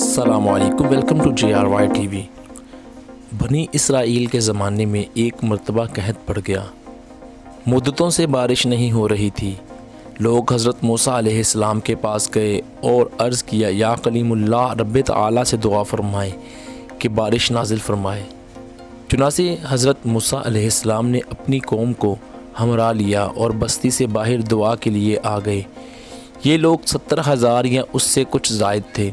अस्सलाम वालेकुम, welcome to JRY TV। बनी इसराइल के ज़माने में एक मरतबा कहत पड़ गया। मुद्दतों से बारिश नहीं हो रही थी। लोग हज़रत मूसा अलैहिस्सलाम के पास गए और अर्ज़ किया, या कलीमुल्लाह, रब्बे तआला से दुआ फरमाए कि बारिश नाजिल फरमाए। चुनासे हज़रत मूसा अलैहिस्सलाम ने अपनी कौम को हमरा लिया और बस्ती से बाहर दुआ के लिए आ गए। ये लोग 70,000 या उससे कुछ ज़ायद थे।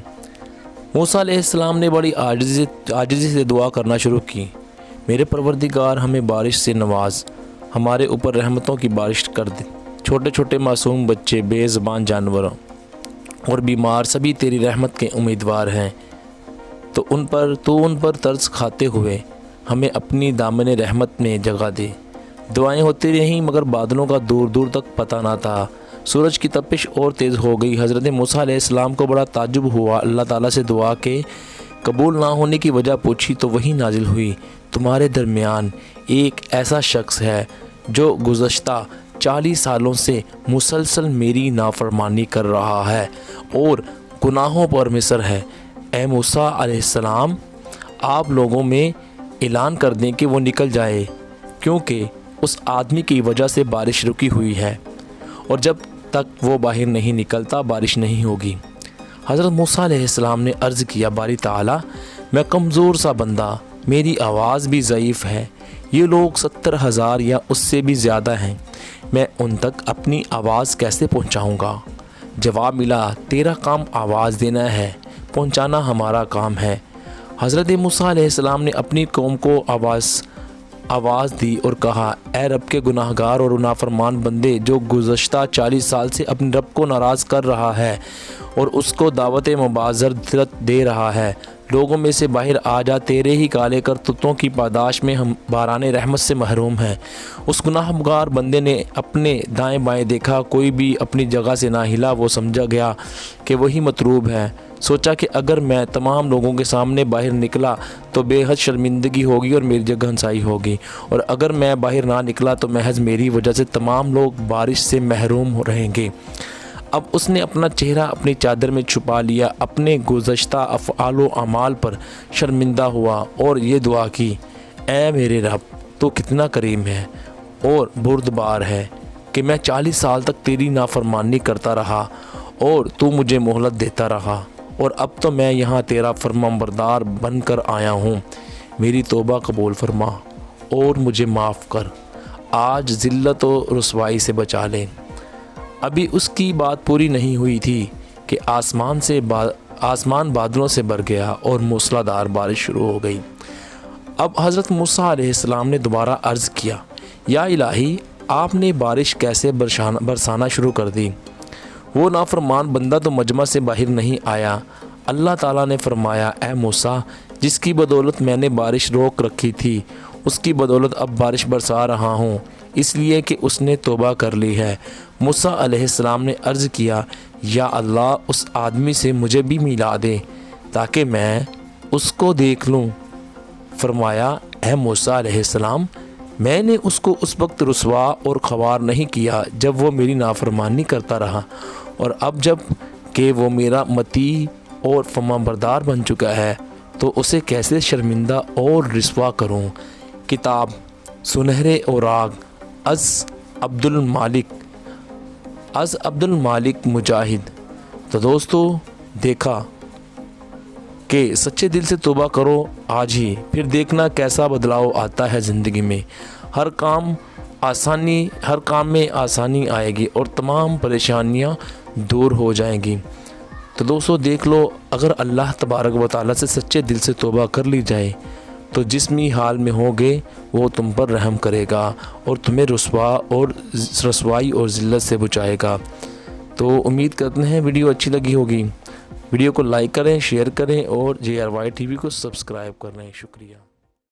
मूसा अलैहिस्सलाम ने बड़ी आजिज़ी से दुआ करना शुरू की, मेरे परवरदिगार, हमें बारिश से नवाज, हमारे ऊपर रहमतों की बारिश कर दे। छोटे छोटे मासूम बच्चे, बेज़बान जानवरों और बीमार सभी तेरी रहमत के उम्मीदवार हैं। तो उन पर तरस खाते हुए हमें अपनी दामन रहमत में जगह दे। दुआएं होती रहीं मगर बादलों का दूर दूर तक पता ना था। सूरज की तपिश और तेज़ हो गई। हज़रत मूसा अलैहिस्सलाम को बड़ा ताज्जुब हुआ। अल्लाह ताला से दुआ के कबूल ना होने की वजह पूछी तो वही नाजिल हुई, तुम्हारे दरमियान एक ऐसा शख्स है जो गुज़श्ता 40 सालों से मुसलसल मेरी नाफरमानी कर रहा है और गुनाहों पर मिसर है। ए मूसा अलैहिस्सलाम, आप लोगों में ऐलान कर दें कि वो निकल जाए, क्योंकि उस आदमी की वजह से बारिश रुकी हुई है और जब तक वो बाहर नहीं निकलता बारिश नहीं होगी। हज़रत मूसा अलैहिस्सलाम ने अर्ज़ किया, बारी ताला, मैं कमज़ोर सा बंदा, मेरी आवाज़ भी ज़ईफ़ है। ये लोग 70,000 या उससे भी ज़्यादा हैं, मैं उन तक अपनी आवाज़ कैसे पहुंचाऊंगा? जवाब मिला, तेरा काम आवाज़ देना है, पहुंचाना हमारा काम है। हज़रत मूसा अलैहिस्सलाम ने अपनी कौम को आवाज़ दी और कहा, ए रब के गुनाहगार और नाफरमान बंदे, जो गुज़श्ता 40 साल से अपने रब को नाराज़ कर रहा है और उसको दावत मुबाज़रत दे रहा है, लोगों में से बाहर आ जा, तेरे ही काले करतूतों की पादाश में हम बाराने रहमत से महरूम हैं। उस गुनाहगार बंदे ने अपने दाएं बाएं देखा, कोई भी अपनी जगह से ना हिला। वो समझा गया कि वही मतलूब है। सोचा कि अगर मैं तमाम लोगों के सामने बाहर निकला तो बेहद शर्मिंदगी होगी और मेरी जगह हंसाई होगी, और अगर मैं बाहर ना निकला तो महज मेरी वजह से तमाम लोग बारिश से महरूम हो रहेंगे। अब उसने अपना चेहरा अपनी चादर में छुपा लिया, अपने गुज़श्ता अफ़आल अमाल पर शर्मिंदा हुआ और ये दुआ की, ऐ मेरे रब, तो कितना करीम है और बुर्दबार है कि मैं 40 साल तक तेरी नाफरमानी करता रहा और तू मुझे मोहलत देता रहा, और अब तो मैं यहाँ तेरा फरमाबरदार बन कर आया हूँ। मेरी तौबा कबूल फरमा और मुझे माफ़ कर, आज ज़िल्लत और रुसवाई से बचा ले। अभी उसकी बात पूरी नहीं हुई थी कि आसमान बादलों से भर गया और मूसलाधार बारिश शुरू हो गई। अब हज़रत मूसा अलैहिस्सलाम ने दोबारा अर्ज़ किया, या इलाही, आपने बारिश कैसे बरसाना शुरू कर दी? वो नाफरमान बंदा तो मजमा से बाहर नहीं आया। अल्लाह ताला ने फरमाया, ए मूसा, जिसकी बदौलत मैंने बारिश रोक रखी थी, उसकी बदौलत अब बारिश बरसा रहा हूँ, इसलिए कि उसने तौबा कर ली है। मूसा अलैहिस्सलाम ने अर्ज़ किया, या अल्लाह, उस आदमी से मुझे भी मिला दे ताकि मैं उसको देख लूँ। फरमाया, ए मूसा अलैहिस्सलाम, मैंने उसको उस वक्त रुसवा और ख़वार नहीं किया जब वो मेरी नाफरमानी करता रहा, और अब जब कि वो मेरा मती और फरमाबरदार बन चुका है तो उसे कैसे शर्मिंदा और रिस्वा करूं। किताब सुनहरे औराग, अब्दुल मालिक मुजाहिद। तो दोस्तों, देखा कि सच्चे दिल से तौबा करो आज ही, फिर देखना कैसा बदलाव आता है ज़िंदगी में। हर काम में आसानी आएगी और तमाम परेशानियां दूर हो जाएंगी। तो दोस्तों, देख लो, अगर अल्लाह तबारक व तआला से सच्चे दिल से तौबा कर ली जाए तो जिस्मी हाल में होगे वो तुम पर रहम करेगा और तुम्हें रसवाई और ज़िल्लत से बचाएगा। तो उम्मीद करते हैं वीडियो अच्छी लगी होगी। वीडियो को लाइक करें, शेयर करें और JRY TV को सब्सक्राइब कर लें। शुक्रिया।